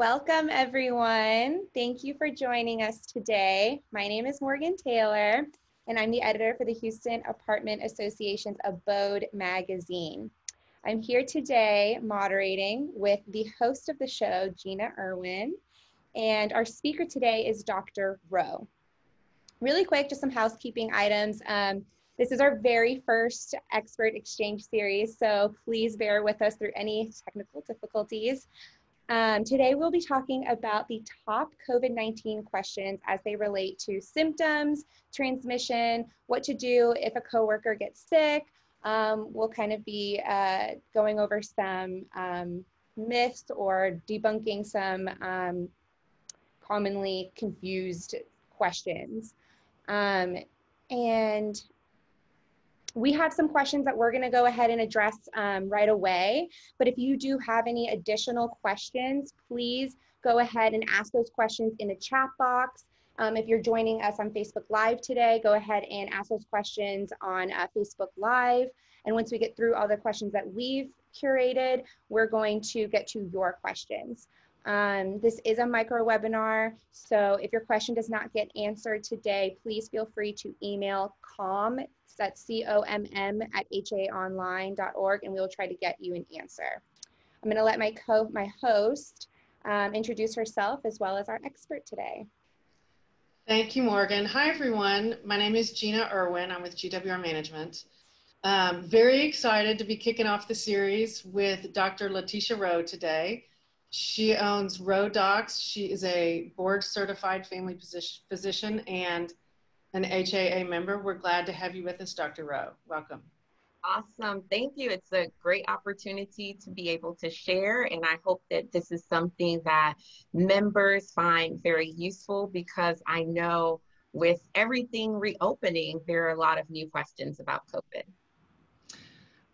Welcome, everyone. Thank you for joining us today. My name is Morgan Taylor, and I'm the editor for the Houston Apartment Association's Abode magazine. I'm here today moderating with the host of the show, Gina Irwin, and our speaker today is Dr. Rowe. Really quick, just some housekeeping items. This is our very first expert exchange series, so please bear with us through any technical difficulties. Today we'll be talking about the top COVID-19 questions as they relate to symptoms, transmission, what to do if a coworker gets sick. We'll kind of be going over some myths or debunking some commonly confused questions. And we have some questions that we're going to go ahead and address right away, but if you do have any additional questions, please go ahead and ask those questions in the chat box. If you're joining us on Facebook Live today, go ahead and ask those questions on Facebook Live. And once we get through all the questions that we've curated, we're going to get to your questions. This is a micro webinar, so if your question does not get answered today, please feel free to email that's COMM at haonline.org, and we'll try to get you an answer. I'm going to let my host introduce herself as well as our expert today. Thank you, Morgan. Hi, everyone. My name is Gina Irwin. I'm with GWR Management. Very excited to be kicking off the series with Dr. Tisha Rowe today. She owns RoweDocs. She is a board-certified family physician and an HAA member. We're glad to have you with us, Dr. Rowe. Welcome. Awesome. Thank you. It's a great opportunity to be able to share, and I hope that this is something that members find very useful, because I know with everything reopening, there are a lot of new questions about COVID.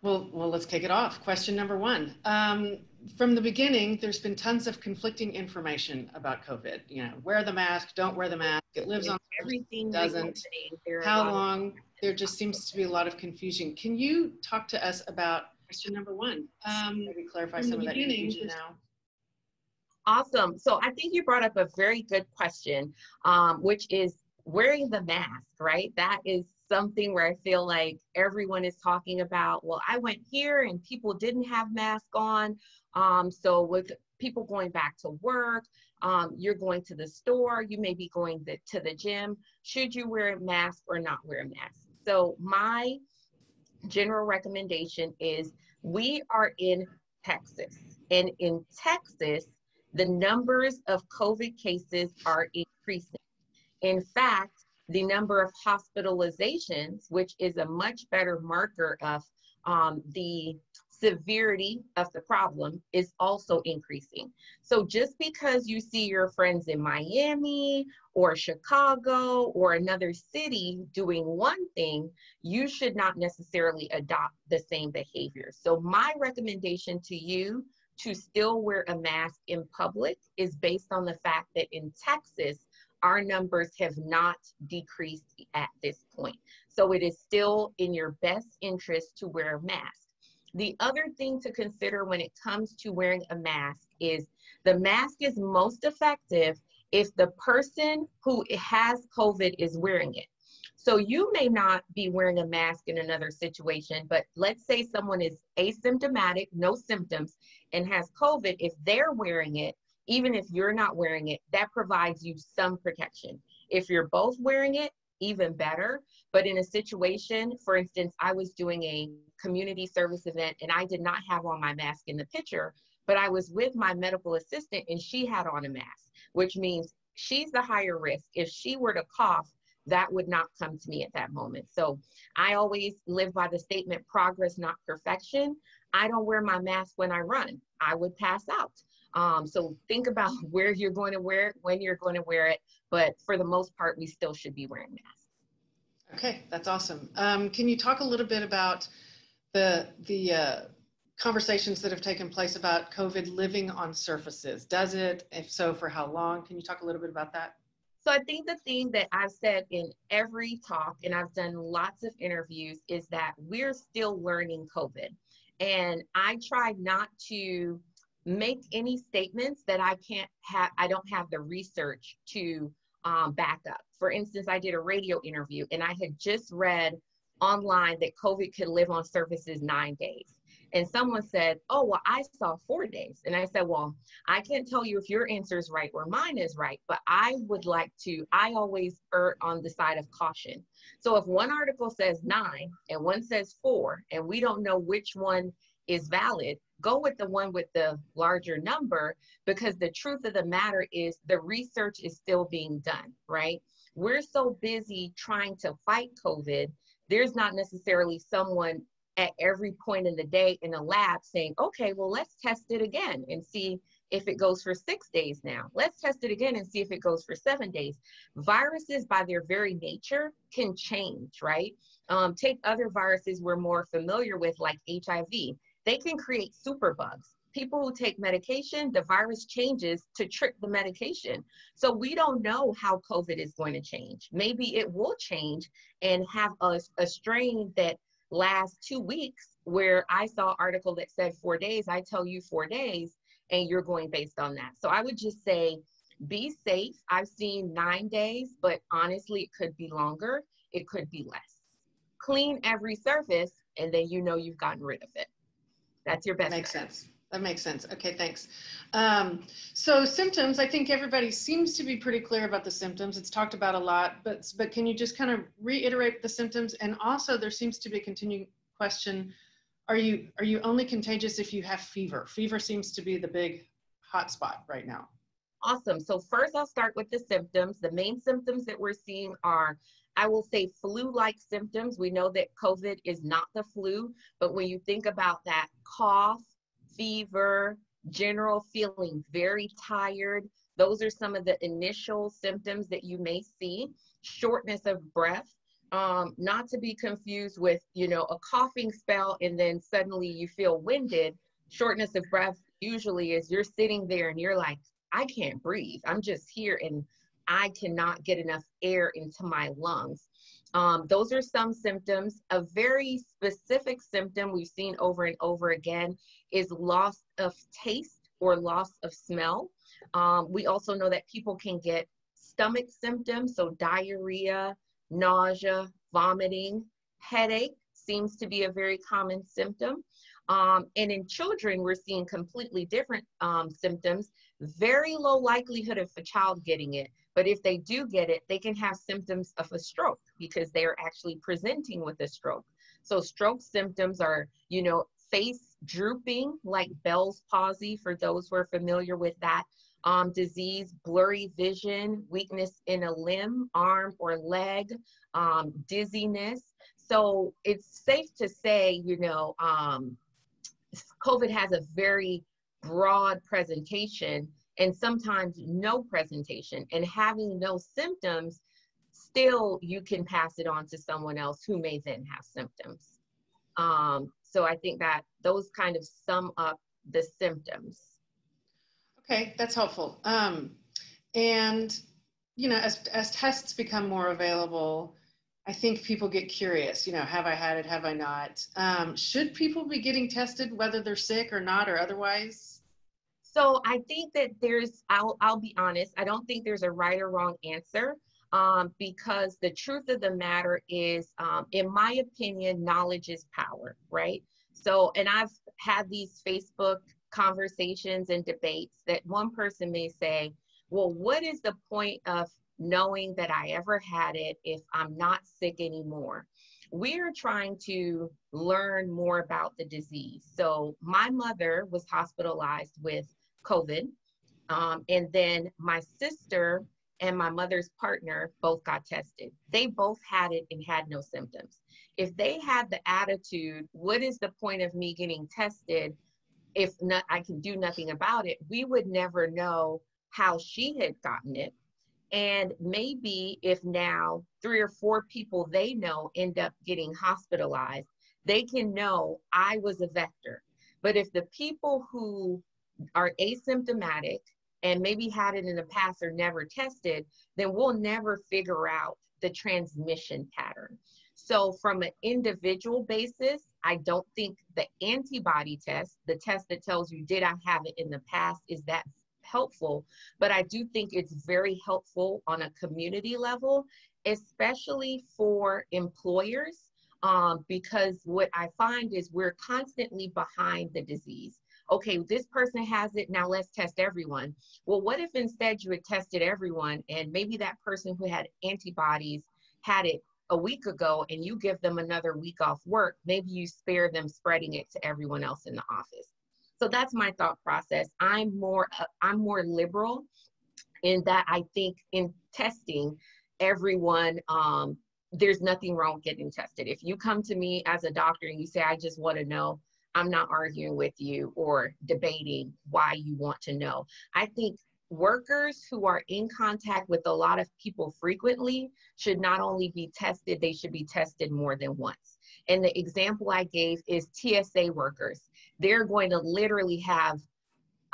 Well, let's kick it off. Question number one. From the beginning, there's been tons of conflicting information about COVID. You know, wear the mask, don't wear the mask. It lives on everything, doesn't. How long? There just seems to be a lot of confusion. Can you talk to us about question number one? Maybe clarify some of that confusion now. Awesome. So I think you brought up a very good question, which is wearing the mask, right? That is something where I feel like everyone is talking about, well, I went here and people didn't have masks on. So with people going back to work, you're going to the store, you may be going to the gym. Should you wear a mask or not wear a mask? So my general recommendation is we are in Texas, and in Texas, the numbers of COVID cases are increasing. In fact, the number of hospitalizations, which is a much better marker of the severity of the problem, is also increasing. So just because you see your friends in Miami or Chicago or another city doing one thing, you should not necessarily adopt the same behavior. So my recommendation to you to still wear a mask in public is based on the fact that in Texas, our numbers have not decreased at this point. So it is still in your best interest to wear a mask. The other thing to consider when it comes to wearing a mask is the mask is most effective if the person who has COVID is wearing it. So you may not be wearing a mask in another situation, but let's say someone is asymptomatic, no symptoms, and has COVID. If they're wearing it, even if you're not wearing it, that provides you some protection. If you're both wearing it, even better. But in a situation, for instance, I was doing a community service event and I did not have on my mask in the picture, but I was with my medical assistant and she had on a mask, which means she's the higher risk. If she were to cough, that would not come to me at that moment. So I always live by the statement, progress, not perfection. I don't wear my mask when I run. I would pass out. So think about where you're going to wear it, when you're going to wear it, but for the most part, we still should be wearing masks. Okay, that's awesome. Can you talk a little bit about the conversations that have taken place about COVID living on surfaces? Does it? If so, for how long? Can you talk a little bit about that? So I think the thing that I've said in every talk, and I've done lots of interviews, is that we're still learning COVID. And I try not to make any statements that I don't have the research to back up. For instance, I did a radio interview and I had just read online that COVID could live on surfaces 9 days. And someone said, oh, well, I saw 4 days. And I said, well, I can't tell you if your answer is right or mine is right, but I always err on the side of caution. So if one article says 9 and one says 4, and we don't know which one is valid, go with the one with the larger number, because the truth of the matter is the research is still being done, right? We're so busy trying to fight COVID, there's not necessarily someone at every point in the day in a lab saying, okay, well, let's test it again and see if it goes for 6 days now. Let's test it again and see if it goes for 7 days. Viruses, by their very nature, can change, right? Take other viruses we're more familiar with, like HIV. They can create superbugs. People who take medication, the virus changes to trick the medication. So we don't know how COVID is going to change. Maybe it will change and have a strain that lasts 2 weeks, where I saw an article that said 4 days. I tell you 4 days, and you're going based on that. So I would just say, be safe. I've seen 9 days, but honestly, it could be longer. It could be less. Clean every surface, and then you know you've gotten rid of it. That's your best. Makes sense. That makes sense. Okay, thanks. So symptoms, I think everybody seems to be pretty clear about the symptoms. It's talked about a lot, but can you just kind of reiterate the symptoms? And also there seems to be a continuing question. Are you only contagious if you have fever? Fever seems to be the big hot spot right now. Awesome. So first I'll start with the symptoms. The main symptoms that we're seeing are, I will say, flu-like symptoms. We know that COVID is not the flu, but when you think about that, cough, fever, general feeling very tired, those are some of the initial symptoms that you may see. Shortness of breath, not to be confused with, a coughing spell and then suddenly you feel winded. Shortness of breath usually is you're sitting there and you're like, I can't breathe. I'm just here and I cannot get enough air into my lungs. Those are some symptoms. A very specific symptom we've seen over and over again is loss of taste or loss of smell. We also know that people can get stomach symptoms, so diarrhea, nausea, vomiting, headache seems to be a very common symptom. And in children, we're seeing completely different symptoms. Very low likelihood of a child getting it, but if they do get it, they can have symptoms of a stroke because they are actually presenting with a stroke. So stroke symptoms are, face drooping, like Bell's palsy, for those who are familiar with that disease, blurry vision, weakness in a limb, arm or leg, dizziness. So it's safe to say, COVID has a very broad presentation and sometimes no presentation, and having no symptoms, still you can pass it on to someone else who may then have symptoms. So I think that those kind of sum up the symptoms. Okay, that's helpful. And as tests become more available, I think people get curious, have I had it, have I not? Should people be getting tested whether they're sick or not or otherwise? So I think that I'll be honest, I don't think there's a right or wrong answer, because the truth of the matter is, in my opinion, knowledge is power, right? So, and I've had these Facebook conversations and debates that one person may say, well, what is the point of knowing that I ever had it if I'm not sick anymore? We are trying to learn more about the disease. So my mother was hospitalized with COVID, and then my sister and my mother's partner both got tested. They both had it and had no symptoms. If they had the attitude, what is the point of me getting tested if not, I can do nothing about it, we would never know how she had gotten it. And maybe if now 3 or 4 people they know end up getting hospitalized, they can know I was a vector. But if the people who are asymptomatic and maybe had it in the past or never tested, then we'll never figure out the transmission pattern. So from an individual basis, I don't think the antibody test, the test that tells you, did I have it in the past, is that helpful. But I do think it's very helpful on a community level, especially for employers, because what I find is we're constantly behind the disease. Okay, this person has it, now let's test everyone. Well, what if instead you had tested everyone and maybe that person who had antibodies had it a week ago and you give them another week off work, maybe you spare them spreading it to everyone else in the office. So that's my thought process. I'm more liberal in that I think in testing everyone, there's nothing wrong with getting tested. If you come to me as a doctor and you say, I just want to know, I'm not arguing with you or debating why you want to know. I think workers who are in contact with a lot of people frequently should not only be tested, they should be tested more than once. And the example I gave is TSA workers. They're going to literally have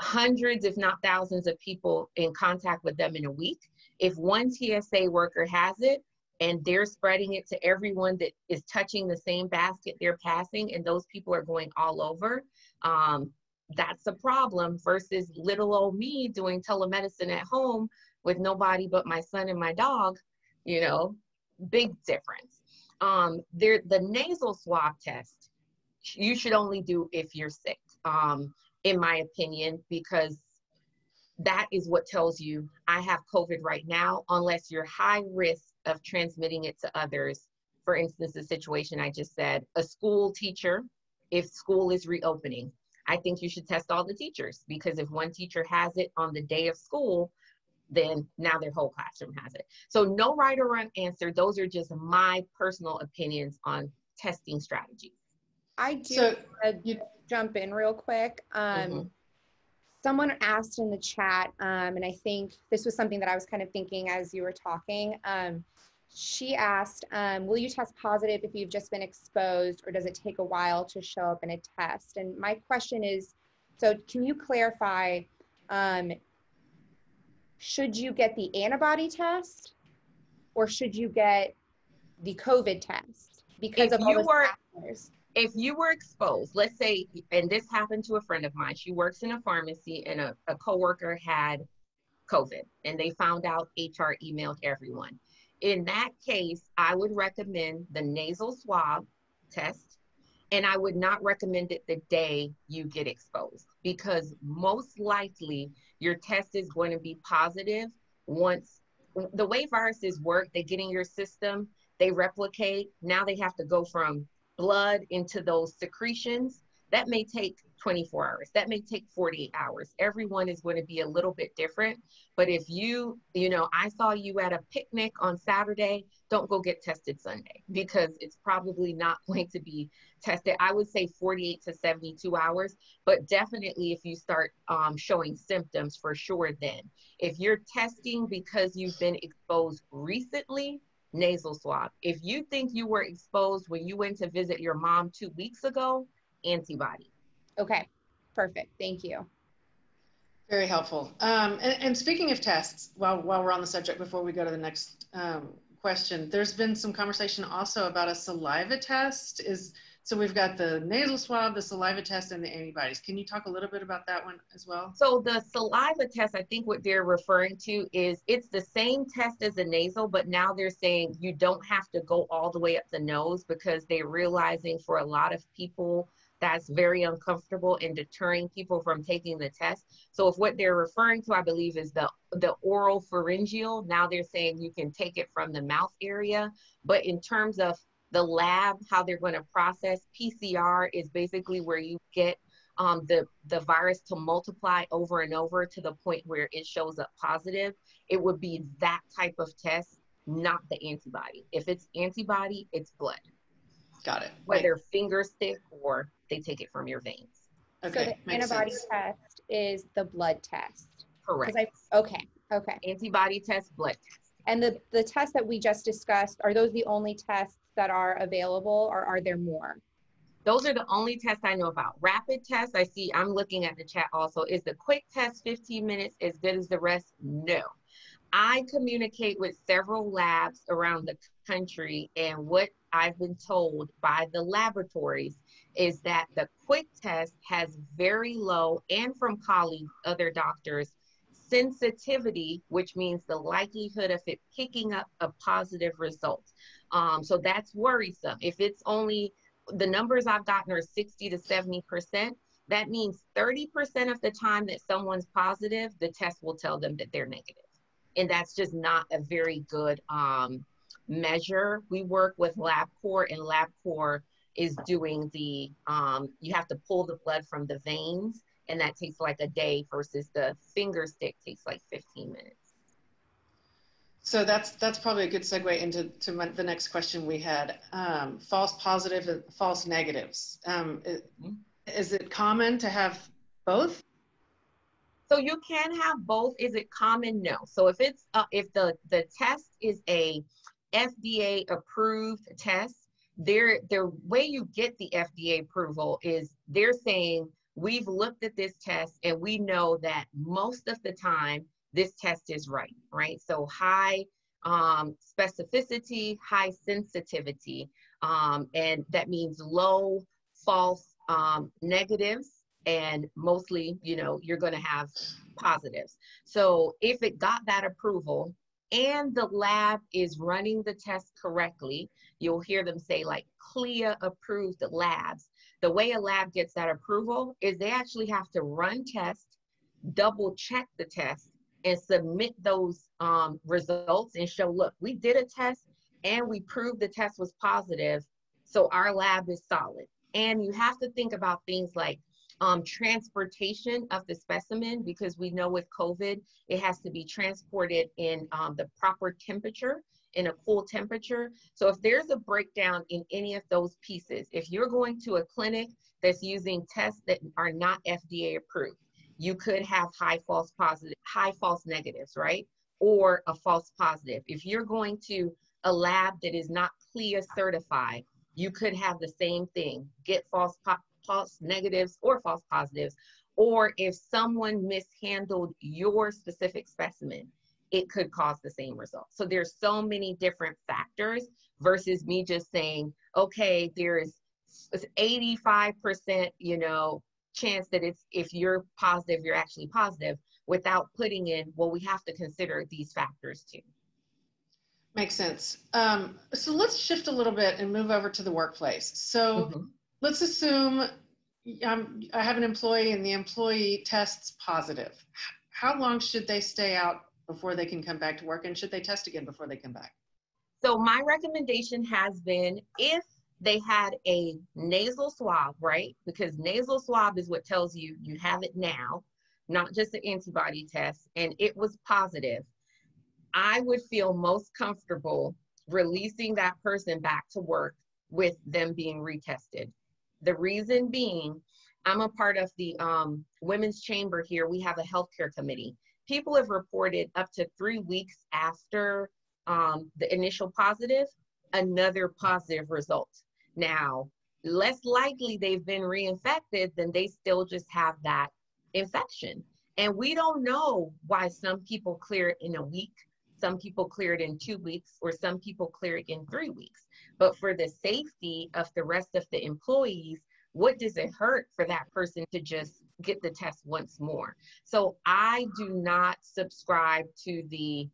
hundreds, if not thousands of people in contact with them in a week. If one TSA worker has it and they're spreading it to everyone that is touching the same basket they're passing, and those people are going all over, that's a problem versus little old me doing telemedicine at home with nobody but my son and my dog, you know, big difference. The nasal swab test, you should only do if you're sick, in my opinion, because that is what tells you I have COVID right now, unless you're high risk of transmitting it to others. For instance, the situation I just said, a school teacher, if school is reopening, I think you should test all the teachers, because if one teacher has it on the day of school, then now their whole classroom has it. So no right or wrong answer. Those are just my personal opinions on testing strategies. I do jump in real quick. Someone asked in the chat, and I think this was something that I was kind of thinking as you were talking. She asked, will you test positive if you've just been exposed, or does it take a while to show up in a test? And my question is, so can you clarify, should you get the antibody test or should you get the COVID test? Because of all those factors. If you were exposed, let's say, and this happened to a friend of mine, she works in a pharmacy and a coworker had COVID and they found out, HR emailed everyone. In that case, I would recommend the nasal swab test, and I would not recommend it the day you get exposed, because most likely your test is going to be positive once. The way viruses work, they get in your system, they replicate, now they have to go from blood into those secretions. That may take 24 hours. That may take 48 hours. Everyone is going to be a little bit different. But if I saw you at a picnic on Saturday, don't go get tested Sunday, because it's probably not going to be tested. I would say 48 to 72 hours, but definitely if you start showing symptoms, for sure then. If you're testing because you've been exposed recently, nasal swab. If you think you were exposed when you went to visit your mom 2 weeks ago, antibody. Okay, perfect. Thank you. Very helpful. And speaking of tests, while we're on the subject, before we go to the next question, there's been some conversation also about a saliva test. So we've got the nasal swab, the saliva test, and the antibodies. Can you talk a little bit about that one as well? So the saliva test, I think what they're referring to is it's the same test as the nasal, but now they're saying you don't have to go all the way up the nose, because they're realizing for a lot of people that's very uncomfortable and deterring people from taking the test. So if what they're referring to, I believe, is the oral pharyngeal, now they're saying you can take it from the mouth area. But in terms of the lab, how they're going to process, PCR is basically where you get the virus to multiply over and over to the point where it shows up positive. It would be that type of test, not the antibody. If it's antibody, it's blood. Got it. Whether finger stick or they take it from your veins. Okay. So the antibody test is the blood test. Correct. Okay. Antibody test, blood test. And the tests that we just discussed, are those the only tests that are available, or are there more? Those are the only tests I know about. Rapid tests, I see, I'm looking at the chat also. Is the quick test 15 minutes as good as the rest? No. I communicate with several labs around the country, and what I've been told by the laboratories is that the quick test has very low, and from colleagues, other doctors, sensitivity, which means the likelihood of it picking up a positive result. So that's worrisome. If it's only, the numbers I've gotten are 60 to 70%, that means 30% of the time that someone's positive, the test will tell them that they're negative. And that's just not a very good measure. We work with LabCorp, and LabCorp is doing the, you have to pull the blood from the veins, and that takes like a day versus the finger stick takes like 15 minutes. So that's probably a good segue into the next question we had. False positive and false negatives. Is it common to have both? So you can have both. Is it common? No. So if it's if the test is a FDA approved test, the way you get the FDA approval is they're saying, we've looked at this test and we know that most of the time this test is right? So high specificity, high sensitivity, and that means low false negatives, and mostly, you're going to have positives. So if it got that approval and the lab is running the test correctly, you'll hear them say like CLIA approved labs. The way a lab gets that approval is they actually have to run tests, double check the test, and submit those results and show, look, we did a test and we proved the test was positive, so our lab is solid. And you have to think about things like transportation of the specimen, because we know with COVID, it has to be transported in the proper temperature, in a cool temperature. So if there's a breakdown in any of those pieces, if you're going to a clinic that's using tests that are not FDA approved, you could have high false negatives, right? Or a false positive. If you're going to a lab that is not CLIA certified, you could have the same thing, get false negatives or false positives. Or if someone mishandled your specific specimen, it could cause the same result. So there's so many different factors versus me just saying, okay, there's 85%, chance that if you're positive, you're actually positive, without putting in, well, we have to consider these factors too. Makes sense. So let's shift a little bit and move over to the workplace. So let's assume I have an employee and the employee tests positive. How long should they stay out before they can come back to work? And should they test again before they come back? So my recommendation has been, if they had a nasal swab, right? Because nasal swab is what tells you you have it now, not just an antibody test, and it was positive. I would feel most comfortable releasing that person back to work with them being retested. The reason being, I'm a part of the women's chamber here. We have a healthcare committee. People have reported up to 3 weeks after the initial positive, another positive result. Now, less likely they've been reinfected than they still just have that infection. And we don't know why some people clear it in a week, some people clear it in 2 weeks, or some people clear it in 3 weeks. But for the safety of the rest of the employees, what does it hurt for that person to just get the test once more? So I do not subscribe to the,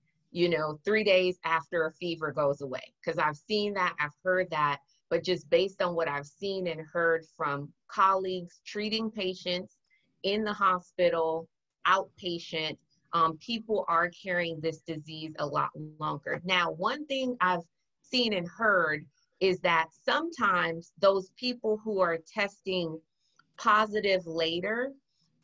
3 days after a fever goes away, because I've seen that, I've heard that, but just based on what I've seen and heard from colleagues treating patients in the hospital, outpatient, people are carrying this disease a lot longer. Now, one thing I've seen and heard is that sometimes those people who are testing positive later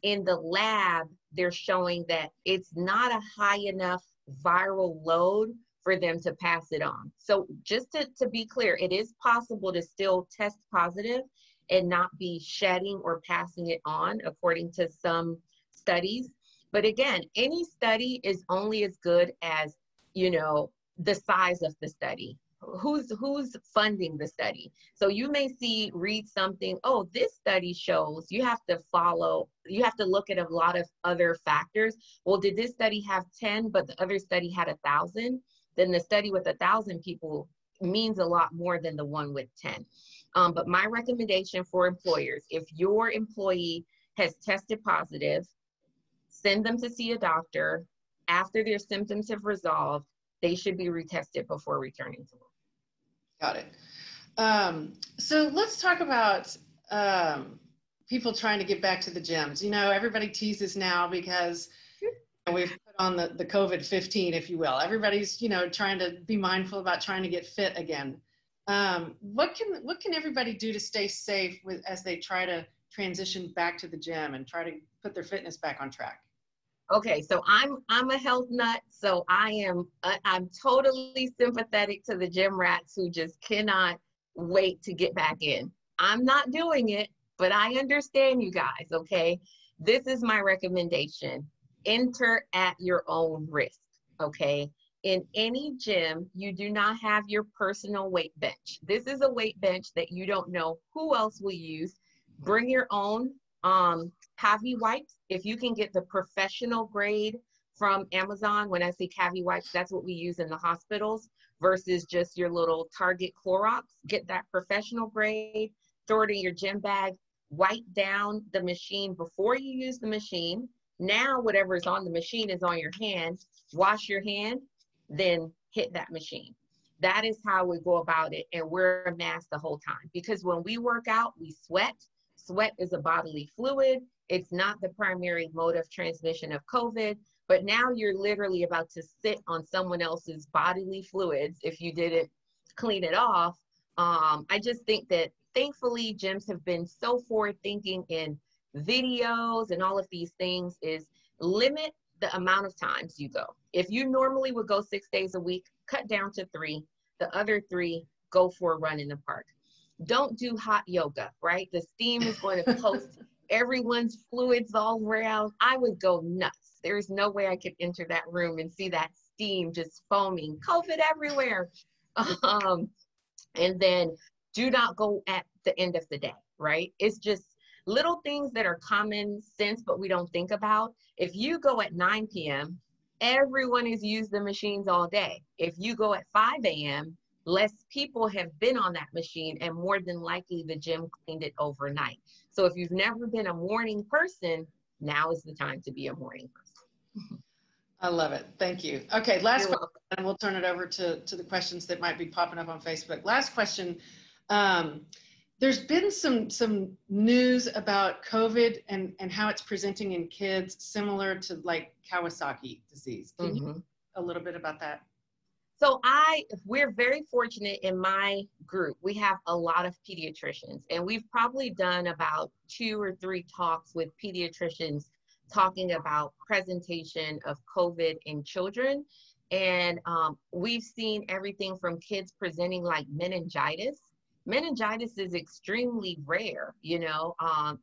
in the lab, they're showing that it's not a high enough viral load for them to pass it on. So just to be clear, it is possible to still test positive and not be shedding or passing it on, according to some studies. But again, any study is only as good as, the size of the study. Who's funding the study? So you may read something, oh, this study shows, you have to look at a lot of other factors. Well, did this study have 10, but the other study had 1,000? Then the study with 1,000 people means a lot more than the one with 10. But my recommendation for employers, if your employee has tested positive, send them to see a doctor. After their symptoms have resolved, they should be retested before returning to work. Got it. So let's talk about people trying to get back to the gyms. You know, everybody teases now because we've put on the COVID-15, if you will. Everybody's, you know, trying to be mindful about trying to get fit again. What can everybody do to stay safe as they try to transition back to the gym and try to put their fitness back on track? Okay, so I'm a health nut, so I'm totally sympathetic to the gym rats who just cannot wait to get back in. I'm not doing it, but I understand you guys, okay? This is my recommendation. Enter at your own risk, okay? In any gym, you do not have your personal weight bench. This is a weight bench that you don't know who else will use. Bring your own Cavi wipes. If you can get the professional grade from Amazon, when I say Cavi wipes, that's what we use in the hospitals versus just your little Target Clorox. Get that professional grade, throw it in your gym bag, wipe down the machine before you use the machine. Now whatever is on the machine is on your hand. Wash your hand, then hit that machine. That is how we go about it, and wear a mask the whole time. Because when we work out, we sweat. Sweat is a bodily fluid. It's not the primary mode of transmission of COVID, but now you're literally about to sit on someone else's bodily fluids if you didn't clean it off. I just think that thankfully gyms have been so forward thinking in videos and all of these things is limit the amount of times you go. If you normally would go 6 days a week, cut down to 3. The other 3, go for a run in the park. Don't do hot yoga, right? The steam is going to post everyone's fluids all around. I would go nuts. There's no way I could enter that room and see that steam just foaming, COVID everywhere. And then do not go at the end of the day, right? It's just little things that are common sense, but we don't think about. If you go at 9 p.m., everyone has used the machines all day. If you go at 5 a.m., less people have been on that machine, and more than likely the gym cleaned it overnight. So if you've never been a morning person, now is the time to be a morning person. I love it. Thank you. Okay, last question, and we'll turn it over to the questions that might be popping up on Facebook. Last question. There's been some news about COVID and how it's presenting in kids, similar to like Kawasaki disease. Can you talk a little bit about that? So we're very fortunate in my group. We have a lot of pediatricians, and we've probably done about 2 or 3 talks with pediatricians talking about presentation of COVID in children. And we've seen everything from kids presenting like meningitis. Meningitis is extremely rare, you know,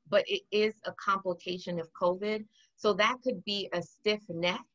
but it is a complication of COVID. So that could be a stiff neck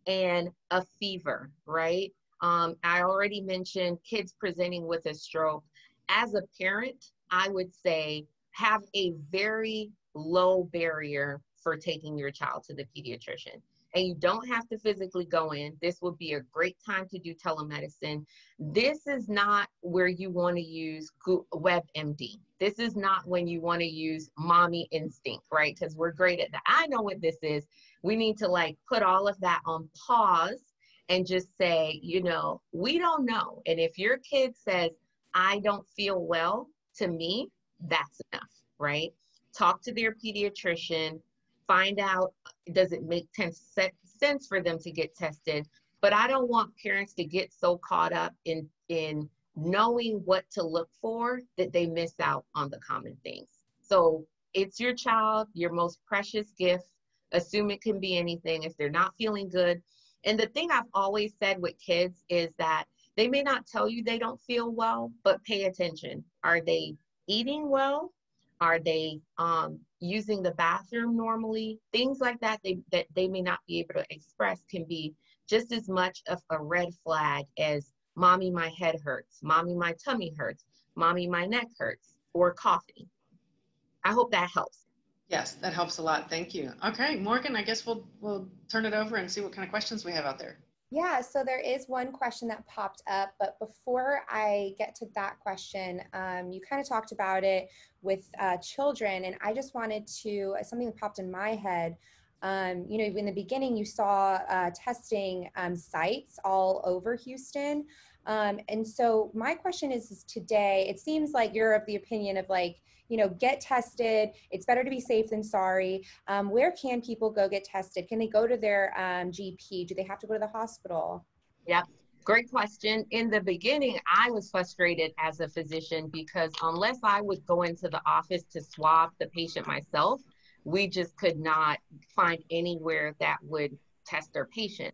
and a fever, right? I already mentioned kids presenting with a stroke. As a parent, I would say have a very low barrier for taking your child to the pediatrician. And you don't have to physically go in. This would be a great time to do telemedicine. This is not where you want to use WebMD. This is not when you want to use mommy instinct, right? Because we're great at that. I know what this is. We need to like put all of that on pause and just say, you know, we don't know. And if your kid says, I don't feel well, to me, that's enough, right? Talk to their pediatrician, find out, does it make sense for them to get tested? But I don't want parents to get so caught up in knowing what to look for that they miss out on the common things. So it's your child, your most precious gift. Assume it can be anything. If they're not feeling good, and the thing I've always said with kids is that they may not tell you they don't feel well, but pay attention. Are they eating well? Are they using the bathroom normally? Things like that that they may not be able to express can be just as much of a red flag as mommy, my head hurts, mommy, my tummy hurts, mommy, my neck hurts, or coughing. I hope that helps. Yes, that helps a lot. Thank you. Okay, Morgan, I guess we'll turn it over and see what kind of questions we have out there. Yeah, so there is one question that popped up, but before I get to that question, you kind of talked about it with children, and I just wanted to, something that popped in my head, you know, in the beginning you saw testing sites all over Houston. And so my question is today, it seems like you're of the opinion of like, you know, get tested. It's better to be safe than sorry. Where can people go get tested? Can they go to their GP? Do they have to go to the hospital? Yep. Great question. In the beginning, I was frustrated as a physician because unless I would go into the office to swab the patient myself, we just could not find anywhere that would test their patient.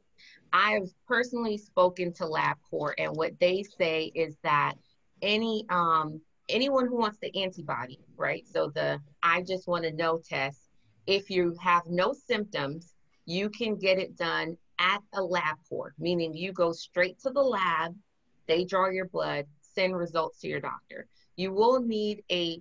I've personally spoken to LabCorp, and what they say is that anyone who wants the antibody, right? So the I just want to know test, if you have no symptoms, you can get it done at a LabCorp, meaning you go straight to the lab, they draw your blood, send results to your doctor. You will need a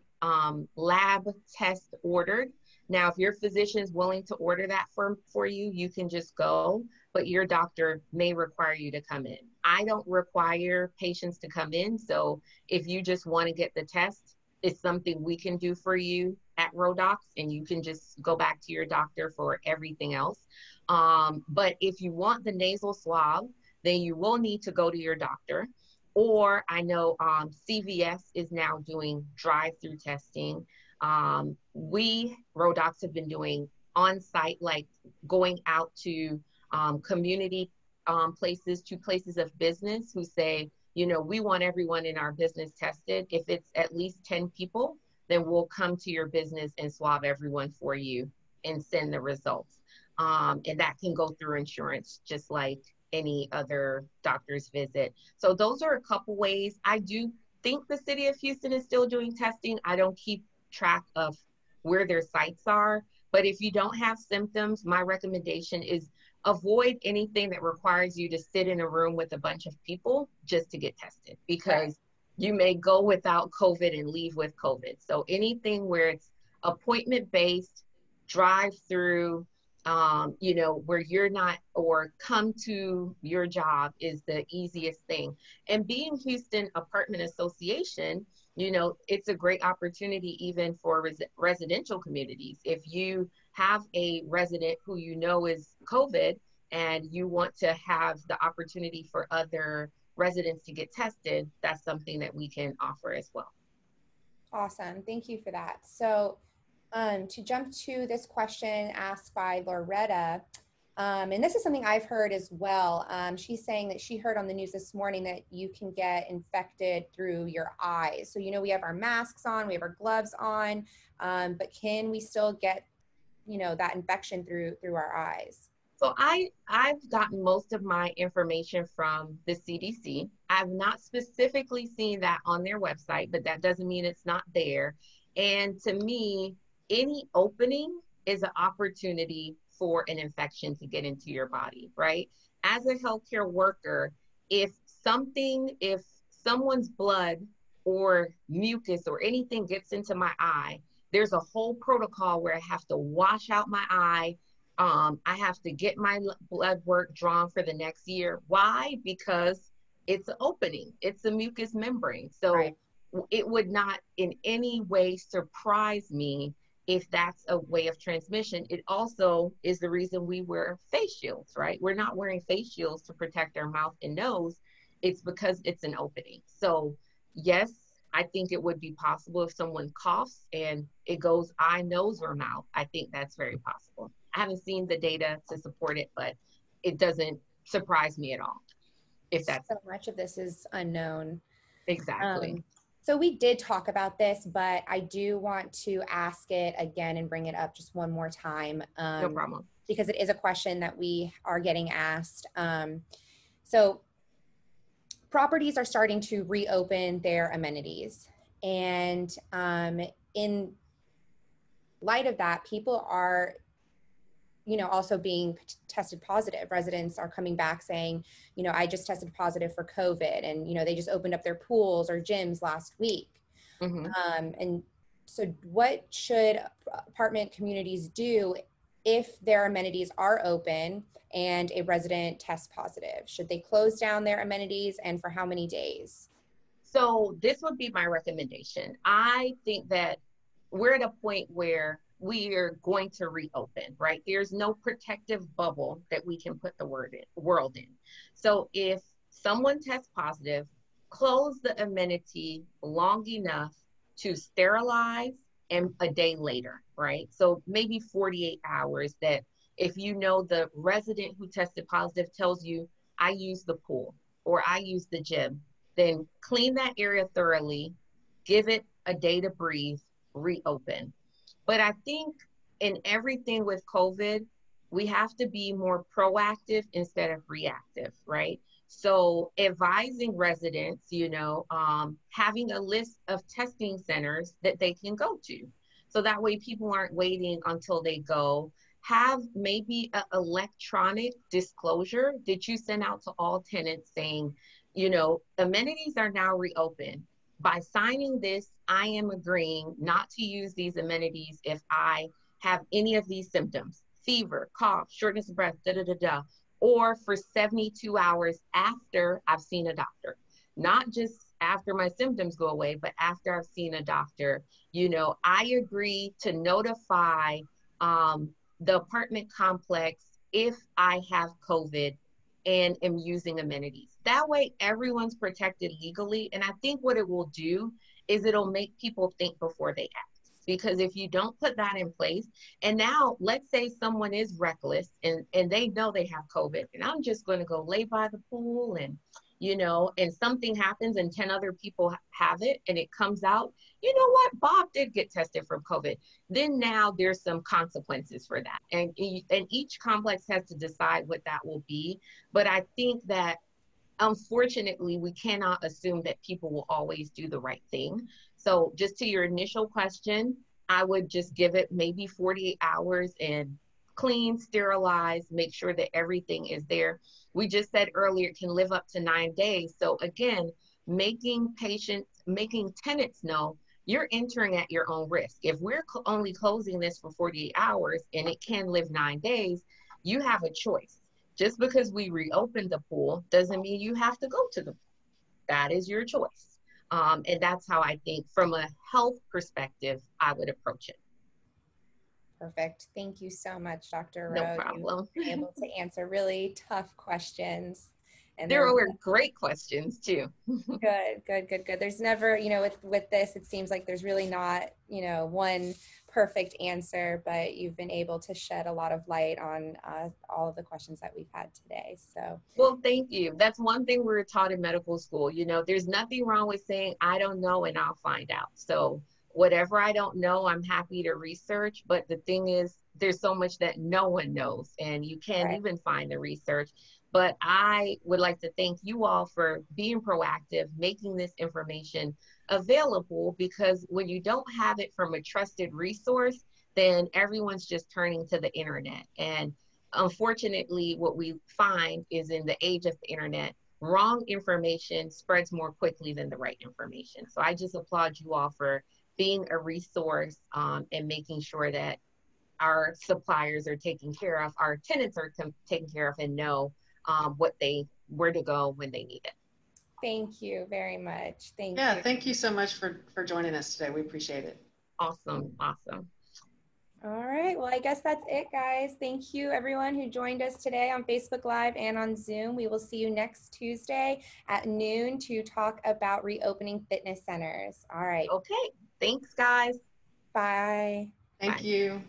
lab test ordered. Now, if your physician is willing to order that for you, you can just go, but your doctor may require you to come in. I don't require patients to come in, so if you just want to get the test, it's something we can do for you at RoweDocs, and you can just go back to your doctor for everything else. But if you want the nasal swab, then you will need to go to your doctor. Or I know CVS is now doing drive-through testing. We, RoweDocs, have been doing on-site, like going out to community places, to places of business who say, you know, we want everyone in our business tested. If it's at least 10 people, then we'll come to your business and swab everyone for you and send the results. And that can go through insurance, just like any other doctor's visit. So those are a couple ways. I do think the city of Houston is still doing testing. I don't keep track of where their sites are, but if you don't have symptoms, my recommendation is avoid anything that requires you to sit in a room with a bunch of people just to get tested, because you may go without COVID and leave with COVID. So anything where it's appointment-based, drive-through, you know, where you're not, or come to your job is the easiest thing. And being Houston Apartment Association, you know, it's a great opportunity even for residential communities. If you have a resident who you know is COVID and you want to have the opportunity for other residents to get tested, that's something that we can offer as well. Awesome. Thank you for that. So to jump to this question asked by Loretta, and this is something I've heard as well. She's saying that she heard on the news this morning that you can get infected through your eyes. So, you know, we have our masks on, we have our gloves on, but can we still get, you know, that infection through our eyes? So I've gotten most of my information from the CDC. I've not specifically seen that on their website, but that doesn't mean it's not there. And to me, any opening is an opportunity for an infection to get into your body, right? As a healthcare worker, if someone's blood or mucus or anything gets into my eye, there's a whole protocol where I have to wash out my eye. I have to get my blood work drawn for the next year. Why? Because it's an opening. It's a mucous membrane. So it would not in any way surprise me if that's a way of transmission. It also is the reason we wear face shields, right? We're not wearing face shields to protect our mouth and nose. It's because it's an opening. So yes, I think it would be possible if someone coughs and it goes eye, nose, or mouth. I think that's very possible. I haven't seen the data to support it, but it doesn't surprise me at all. If that's so much of this is unknown. Exactly. So we did talk about this, but I do want to ask it again and bring it up just one more time. No problem. Because it is a question that we are getting asked. So properties are starting to reopen their amenities. And in light of that, people are, you know, also being tested positive. Residents are coming back saying, you know, I just tested positive for COVID, and, you know, they just opened up their pools or gyms last week. And so what should apartment communities do if their amenities are open and a resident tests positive? Should they close down their amenities, and for how many days? So this would be my recommendation. I think that we're at a point where we are going to reopen, right? There's no protective bubble that we can put the world in. So if someone tests positive, close the amenity long enough to sterilize and a day later, right? So maybe 48 hours, that if you know the resident who tested positive tells you, I use the pool or I use the gym, then clean that area thoroughly, give it a day to breathe, reopen. But I think in everything with COVID, we have to be more proactive instead of reactive, right? So advising residents, having a list of testing centers that they can go to. So that way people aren't waiting until they go. Have maybe an electronic disclosure that you send out to all tenants saying, amenities are now reopened. By signing this, I am agreeing not to use these amenities if I have any of these symptoms: fever, cough, shortness of breath, or for 72 hours after I've seen a doctor. Not just after my symptoms go away, but after I've seen a doctor. I agree to notify the apartment complex if I have COVID and am using amenities. That way everyone's protected legally. And I think what it will do is it'll make people think before they act. Because if you don't put that in place, and now let's say someone is reckless and they know they have COVID, and I'm just going to go lay by the pool and, and something happens and 10 other people have it and it comes out, you know what, Bob did get tested for COVID. Then now there's some consequences for that. And each complex has to decide what that will be. But I think that unfortunately, we cannot assume that people will always do the right thing. So just to your initial question, I would just give it maybe 48 hours and clean, sterilize, make sure that everything is there. We just said earlier, it can live up to 9 days. So again, making tenants know you're entering at your own risk. If we're only closing this for 48 hours and it can live 9 days, you have a choice. Just because we reopened the pool doesn't mean you have to go to the pool. That is your choice. And that's how I think from a health perspective, I would approach it. Perfect. Thank you so much, Dr. No Rowe. problem. You've been able to answer really tough questions. And there were great questions too. Good. There's never, with this, it seems like there's really not, one perfect answer, but you've been able to shed a lot of light on all of the questions that we've had today. So, well, thank you. That's one thing we were taught in medical school. There's nothing wrong with saying, I don't know, and I'll find out. So whatever I don't know, I'm happy to research. But the thing is, there's so much that no one knows, and you can't even find the research. But I would like to thank you all for being proactive, making this information available, because when you don't have it from a trusted resource, then everyone's just turning to the internet. And unfortunately, what we find is in the age of the internet, wrong information spreads more quickly than the right information. So I just applaud you all for being a resource and making sure that our suppliers are taken care of, our tenants are taken care of, and know where to go when they need it. Thank you very much. Thank you. Yeah, thank you so much for joining us today. We appreciate it. Awesome. All right. Well, I guess that's it, guys. Thank you, everyone who joined us today on Facebook Live and on Zoom. We will see you next Tuesday at noon to talk about reopening fitness centers. All right. Okay. Thanks, guys. Bye. Thank you.